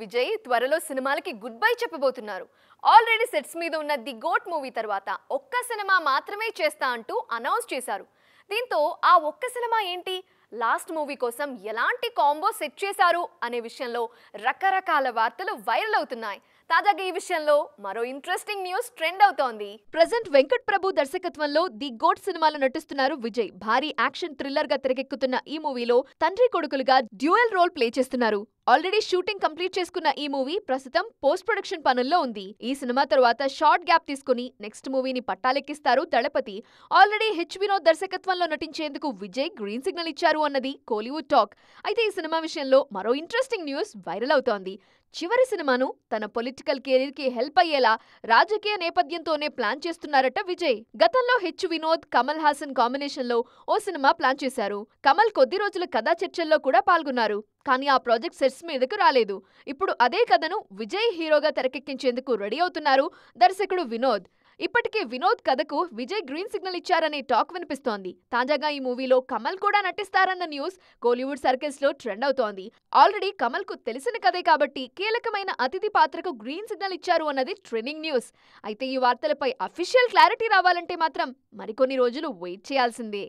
విజయ్ త్వరలో సినిమాలకి good bye చెప్పబోతున్నారు. ఆల్రెడీ సెట్స్ మీద ఉన్న ది గోట్ మూవీ తర్వాత ఒక్క సినిమా మాత్రమే చేస్తా అంటూ అనౌన్స్ చేశారు. దీంతో ఆ ఒక్క సినిమా ఏంటి, లాస్ట్ మూవీ కోసం ఎలాంటి కాంబో సెట్ చేశారు అనే విషయంలో రకరకాల వార్తలు వైరల్ అవుతున్నాయి. తాజాగా ఈ విషయంలో మరో ఇంట్రెస్టింగ్ న్యూస్ ట్రెండ్ అవుతోంది. ప్రెజెంట్ వెంకట్ ప్రభు దర్శకత్వంలో ది గోట్ సినిమాలో నటిస్తున్నారు విజయ్. భారీ యాక్షన్ థ్రిల్లర్ గా తెరకెక్కుతున్న ఈ మూవీలో తండ్రి కొడుకులుగా డ్యూయల్ రోల్ ప్లే చేస్తున్నారు. ఆల్రెడీ షూటింగ్ కంప్లీట్ చేసుకున్న ఈ మూవీ ప్రస్తుతం పోస్ట్ ప్రొడక్షన్ పనుల్లో ఉంది. ఈ సినిమా తర్వాత షార్ట్ గ్యాప్ తీసుకుని నెక్స్ట్ మూవీని పట్టాలెక్కిస్తారు దళపతి. ఆల్రెడీ వినోద్ దర్శకత్వంలో నటించేందుకు విజయ్ గ్రీన్ సిగ్నల్ ఇచ్చారు అన్నది కోలీవుడ్ టాక్. అయితే ఈ సినిమా విషయంలో మరో ఇంట్రెస్టింగ్ న్యూస్ వైరల్ అవుతోంది. చివరి సినిమాను తన పొలిటికల్ కెరీర్ కి హెల్ప్ అయ్యేలా రాజకీయ నేపథ్యంతోనే ప్లాన్ చేస్తున్నారట విజయ్. గతంలో వినోద్, కమల్ హాసన్ కాంబినేషన్ లో ఓ సినిమా ప్లాన్ చేశారు. కమల్ కొద్ది రోజుల కథా చర్చల్లో కూడా పాల్గొన్నారు. కానీ ఆ ప్రాజెక్ట్ సెట్స్ మీదకు రాలేదు. ఇప్పుడు అదే కథను విజయ్ హీరోగా తెరకెక్కించేందుకు రెడీ అవుతున్నారు దర్శకుడు వినోద్. ఇప్పటికే వినోద్ కథకు విజయ్ గ్రీన్ సిగ్నల్ ఇచ్చారనే టాక్ వినిపిస్తోంది. తాజాగా ఈ మూవీలో కమల్ కూడా నటిస్తారన్న న్యూస్ కోలీవుడ్ సర్కిల్స్ లో ట్రెండ్ అవుతోంది. ఆల్రెడీ కమల్ కు తెలిసిన కథే కాబట్టి కీలకమైన అతిథి పాత్రకు గ్రీన్ సిగ్నల్ ఇచ్చారు అన్నది ట్రెండింగ్ న్యూస్. అయితే ఈ వార్తలపై అఫీషియల్ క్లారిటీ రావాలంటే మాత్రం మరికొన్ని రోజులు వెయిట్ చేయాల్సిందే.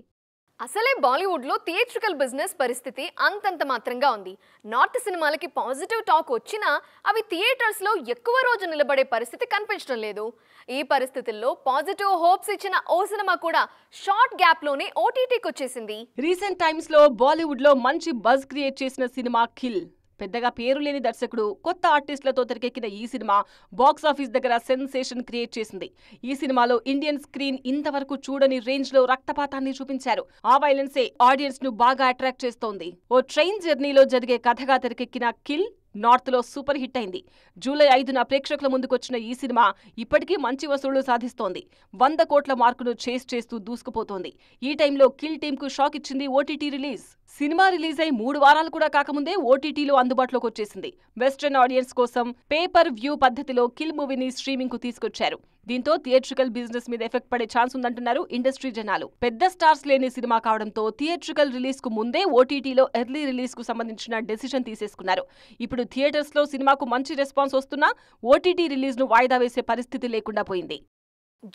అసలే బాలీవుడ్లో థియేట్రికల్ బిజినెస్ పరిస్థితి అంతంత మాత్రంగా ఉంది. నార్త్ సినిమాలకి పాజిటివ్ టాక్ వచ్చినా అవి థియేటర్స్లో ఎక్కువ రోజు నిలబడే పరిస్థితి కనిపించడం లేదు. ఈ పరిస్థితుల్లో పాజిటివ్ హోప్స్ ఇచ్చిన ఓ సినిమా కూడా షార్ట్ గ్యాప్లోనే ఓటీటీకి వచ్చేసింది. రీసెంట్ టైమ్స్లో బాలీవుడ్లో మంచి బజ్ క్రియేట్ చేసిన సినిమా కిల్. పెద్దగా పేరు లేని దర్శకుడు, కొత్త ఆర్టిస్టులతో తెరకెక్కిన ఈ సినిమా బాక్సాఫీస్ దగ్గర సెన్సేషన్ క్రియేట్ చేసింది. ఈ సినిమాలో ఇండియన్ స్క్రీన్ ఇంతవరకు చూడని రేంజ్ లో రక్తపాతాన్ని చూపించారు. ఆ వైలెన్సే ఆడియన్స్ ను బాగా అట్రాక్ట్ చేస్తోంది. ఓ ట్రైన్ జర్నీలో జరిగే కథగా తెరకెక్కిన కిల్ నార్త్ లో సూపర్ హిట్ అయింది. జూలై 5న ప్రేక్షకుల ముందుకొచ్చిన ఈ సినిమా ఇప్పటికీ మంచి వసూళ్లు సాధిస్తోంది. 100 కోట్ల మార్కును చేస్ చేస్తూ దూసుకుపోతోంది. ఈ టైంలో కిల్ టీమ్ కు షాక్ ఇచ్చింది ఓటీటీ రిలీజ్. సినిమా రిలీజ్ అయి 3 వారాలు కూడా కాకముందే ఓటీటీలో అందుబాటులోకి వచ్చేసింది. వెస్ట్రన్ ఆడియన్స్ కోసం పేపర్ వ్యూ పద్ధతిలో కిల్ మూవీని స్ట్రీమింగ్ కు తీసుకొచ్చారు. దీంతో థియేట్రికల్ బిజినెస్ మీద ఎఫెక్ట్ పడే ఛాన్స్ ఉందంటున్నారు ఇండస్ట్రీ జనాలు. పెద్ద స్టార్స్ లేని సినిమా కావడంతో థియేట్రికల్ రిలీజ్ కు ముందే ఓటీటీలో ఎర్లీ రిలీజ్ కు సంబంధించిన డెసిషన్ తీసేసుకున్నారు. ఇప్పుడు థియేటర్స్ లో సినిమాకు మంచి రెస్పాన్స్ వస్తున్నా ఓటీటీ రిలీజ్ ను వాయిదా వేసే పరిస్థితి లేకుండా పోయింది.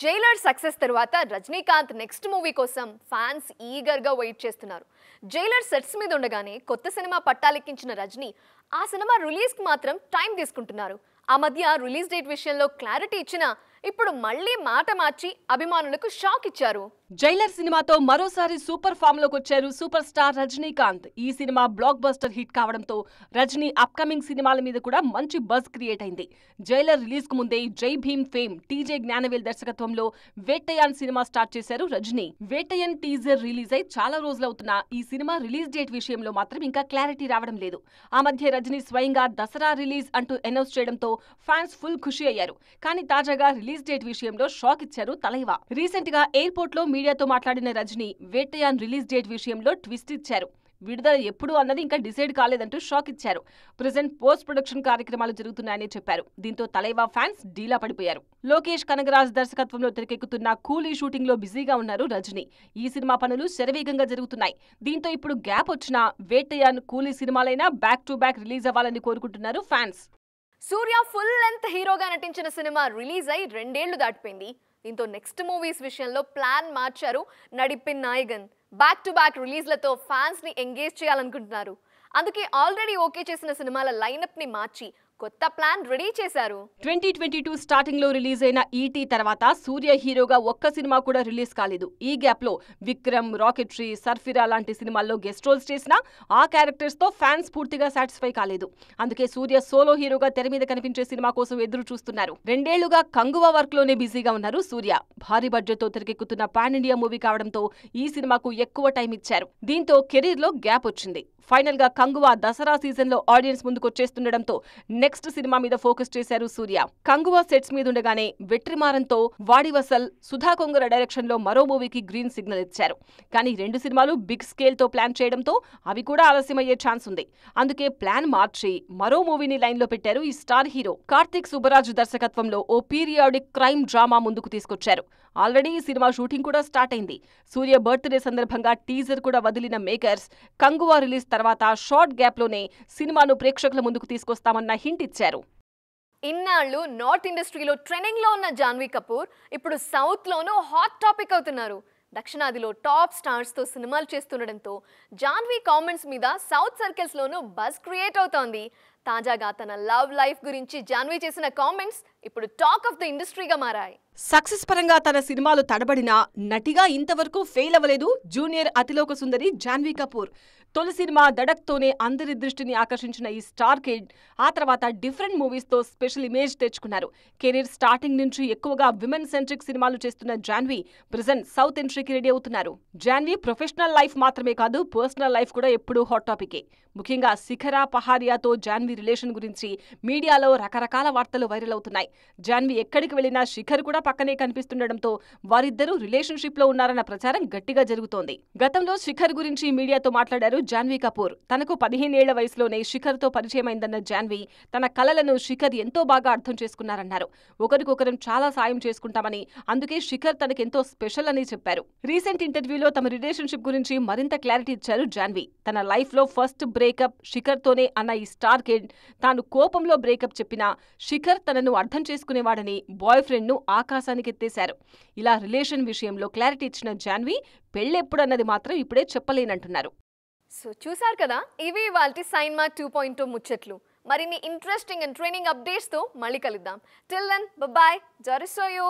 జైలర్ సక్సెస్ తర్వాత రజనీకాంత్ నెక్స్ట్ మూవీ కోసం ఫ్యాన్స్ ఈగర్ గా వెయిట్ చేస్తున్నారు. జైలర్ సెట్స్ మీద ఉండగానే కొత్త సినిమా పట్టాలెక్కించిన రజనీ ఆ సినిమా రిలీజ్ కి మాత్రం టైం తీసుకుంటున్నారు. ఆ మధ్య రిలీజ్ డేట్ విషయంలో క్లారిటీ ఇచ్చినా ఇప్పుడు మళ్లీ మాట మార్చి అభిమానులకు షాక్ ఇచ్చారు. జైలర్ సినిమాతో మరోసారి సూపర్ ఫామ్ లోకి వచ్చారు సూపర్ స్టార్ రజనీకాంత్. ఈ సినిమా బ్లాక్ బస్టర్ హిట్ కావడంతో రజనీ అప్కమింగ్ సినిమాల మీద కూడా మంచి బజ్ క్రియేట్ అయింది. జైలర్ రిలీజ్ కు ముందే జై భీమ్ ఫేమ్ టీజే జ్ఞానవేల్ దర్శకత్వంలో వేట్టయాన్ సినిమా స్టార్ట్ చేశారు రజనీ. వేట్టయాన్ టీజర్ రిలీజ్ అయి చాలా రోజులవుతున్నా ఈ సినిమా రిలీజ్ డేట్ విషయంలో మాత్రం ఇంకా క్లారిటీ రావడం లేదు. ఆ మధ్య రజనీ స్వయంగా దసరా రిలీజ్ అంటూ అనౌన్స్ చేయడంతో ఫ్యాన్స్ ఫుల్ ఖుషి అయ్యారు. కానీ తాజాగా రిలీజ్ డేట్ విషయంలో షాక్ ఇచ్చారు తలైవా. రీసెంట్ గా ఎయిర్పోర్ట్ లో మీడియాతో మాట్లాడిన రజనీ వేట్టయాన్ రిలీజ్ డేట్ విషయంలో ట్విస్ట్ ఇచ్చారు. విడుదల ఎప్పుడు అన్నది ఇంకా డిసైడ్ కాలేదంటూ షాక్ ఇచ్చారు. ప్రెజెంట్ పోస్ట్ ప్రొడక్షన్ కార్యక్రమాలు జరుగుతున్నాయని చెప్పారు. దీంతో తలైవా ఫ్యాన్స్ డీలా పడిపోయారు. లోకేష్ కనగరాజ్ దర్శకత్వంలో తెరకెక్కుతున్న కూలీ షూటింగ్ లో బిజీగా ఉన్నారు రజనీ. ఈ సినిమా పనులు శరవేగంగా జరుగుతున్నాయి. దీంతో ఇప్పుడు గ్యాప్ వచ్చినా వేట్టయాన్, కూలీ సినిమాలైనా బ్యాక్ టు బ్యాక్ రిలీజ్ అవ్వాలని కోరుకుంటున్నారు ఫ్యాన్స్. సూర్య ఫుల్ లెంత్ హీరోగా నటించిన సినిమా రిలీజ్ అయి 2 ఏళ్లు దాటిపోయింది. దీంతో నెక్స్ట్ మూవీస్ విషయంలో ప్లాన్ మార్చారు Nadippin Nayagan. Back to back రిలీజ్లతో ఫ్యాన్స్ ని ఎంగేజ్ చేయాలనుకుంటున్నారు. అందుకే ఆల్రెడీ ఓకే చేసిన సినిమాల లైనప్ ని మార్చి కొత్త ప్లాన్ రెడీ చేశారు. 2022 స్టార్టింగ్ లో రిలీజ్ అయిన ఈటీ తర్వాత సూర్య హీరోగా ఒక్క సినిమా కూడా రిలీజ్ కాలేదు. ఈ గ్యాప్ లో విక్రమ్, రాకెట్రీ, సర్ఫిరా లాంటి సినిమాల్లో గెస్ట్ రోల్స్ చేసినా ఆ క్యారెక్టర్స్ తో ఫ్యాన్స్ పూర్తిగా సాటిస్ఫై కాలేదు. అందుకే సూర్య సోలో హీరోగా తెర మీద కనిపించే సినిమా కోసం ఎదురు చూస్తున్నారు. 2 ఏళ్లుగా కంగువా వర్క్ లోనే బిజీగా ఉన్నారు సూర్య. భారీ బడ్జెట్ తో తెరకెక్కుతున్న పాన్ ఇండియా మూవీ కావడంతో ఈ సినిమాకు ఎక్కువ టైం ఇచ్చారు. దీంతో కెరీర్ లో గ్యాప్ వచ్చింది. ఫైనల్ గా కంగువా దసరా సీజన్ లో ఆడియన్స్ ముందుకు వచ్చేస్తుండడంతో నెక్స్ట్ సినిమా మీద ఫోకస్ చేశారు సూర్య. కంగువా సెట్స్ మీద ఉండగానే వెట్రిమారంతో వాడివసల్, సుధా కొంగర డైరెక్షన్ లో మరో మూవీకి గ్రీన్ సిగ్నల్ ఇచ్చారు. కానీ 2 సినిమాలు బిగ్ స్కేల్ తో ప్లాన్ చేయడంతో అవి కూడా ఆలస్యమయ్యే ఛాన్స్ ఉంది. అందుకే ప్లాన్ మార్చి మరో మూవీని లైన్ లో పెట్టారు ఈ స్టార్ హీరో. కార్తిక్ సుబ్బరాజు దర్శకత్వంలో ఓ పీరియాడిక్ క్రైమ్ డ్రామా ముందుకు తీసుకొచ్చారు. ఆల్రెడీ ఈ సినిమా షూటింగ్ కూడా స్టార్ట్ అయింది. సూర్య బర్త్డే సందర్భంగా టీజర్ కూడా వదిలిన మేకర్స్ కంగువా రిలీజ్ తర్వాత షార్ట్ గ్యాప్లోనే సినిమాను ప్రేక్షకుల ముందుకు తీసుకొస్తామన్న హింట్ ఇచ్చారు. ఇన్నాళ్ళు నార్త్ ఇండస్ట్రీలో ట్రెండింగ్లో ఉన్న జాన్వీ కపూర్ ఇప్పుడు సౌత్లోనూ హాట్ టాపిక్ అవుతున్నారు. దక్షిణాదిలో టాప్ స్టార్స్తో సినిమాలు చేస్తుండడంతో జాన్వీ కామెంట్స్ మీద సౌత్ సర్కిల్స్లోనూ బజ్ క్రియేట్ అవుతోంది. తాజాగా తన లవ్ లైఫ్ గురించి జాన్వీ చేసిన కామెంట్స్ ఇప్పుడు టాక్ ఆఫ్ ద ఇండస్ట్రీగా మారాయి. సక్సెస్ పరంగా తన సినిమాలు తడబడినా నటిగా ఇంతవరకు ఫెయిల్ అవ్వలేదు జూనియర్ అతిలోక సుందరి జాన్వీ కపూర్. తొలి సినిమా దడక్తోనే అందరి దృష్టిని ఆకర్షించిన ఈ స్టార్ కిడ్ ఆ తర్వాత డిఫరెంట్ మూవీస్తో స్పెషల్ ఇమేజ్ తెచ్చుకున్నారు. కెరీర్ స్టార్టింగ్ నుంచి ఎక్కువగా విమెన్ సెంట్రిక్ సినిమాలు చేస్తున్న జాన్వీ ప్రెజెంట్ సౌత్ ఎంట్రీకి రెడీ అవుతున్నారు. జాన్వీ ప్రొఫెషనల్ లైఫ్ మాత్రమే కాదు, పర్సనల్ లైఫ్ కూడా ఎప్పుడూ హాట్ టాపికే. ముఖ్యంగా శిఖర పహారియాతో జాన్వీ రిలేషన్ గురించి మీడియాలో రకరకాల వార్తలు వైరల్ అవుతున్నాయి. జాన్వీ ఎక్కడికి వెళ్లినా శిఖర్ కూడా పక్కనే కనిపిస్తుండటంతో వారిద్దరూ రిలేషన్షిప్ లో ఉన్నారన్న ప్రచారం గట్టిగా జరుగుతోంది. గతంలో శిఖర్ గురించి మీడియాతో మాట్లాడారు జాన్వీ కపూర్. తనకు 15 ఏళ్ల వయసులోనే శిఖర్ తో పరిచయమైందన్న జాన్వీ తన కలలను శిఖర్ ఎంతో బాగా అర్థం చేసుకున్నారన్నారు. ఒకరికొకరం చాలా సాయం చేసుకుంటామని, అందుకే శిఖర్ తనకెంతో స్పెషల్ అని చెప్పారు. రీసెంట్ ఇంటర్వ్యూలో తమ రిలేషన్షిప్ గురించి మరింత క్లారిటీ ఇచ్చారు జాన్వీ. తన లైఫ్ లో ఫస్ట్ బ్రేకప్ శిఖర్ తోనే అన్న ఈ స్టార్ కిడ్ తాను కోపంలో బ్రేకప్ చెప్పినా శిఖర్ తనను అర్థం చేసుకునేవాడని బాయ్ ఫ్రెండ్ ను ఆకాశానికి ఎత్తేశారు. ఇలా రిలేషన్ విషయంలో క్లారిటీ ఇచ్చిన జాన్వీ పెళ్ళెప్పుడన్నది మాత్రం ఇప్పుడే చెప్పలేనంటున్నారు. సో చూసారు కదా, ఇవి ఇవాల్టి సైన్మా 2.0 ముచ్చట్లు. మరిన్ని ఇంట్రెస్టింగ్ అండ్ ట్రైనింగ్ అప్డేట్స్తో మళ్ళీ కలుద్దాం. Till then bye, జరుసోయో.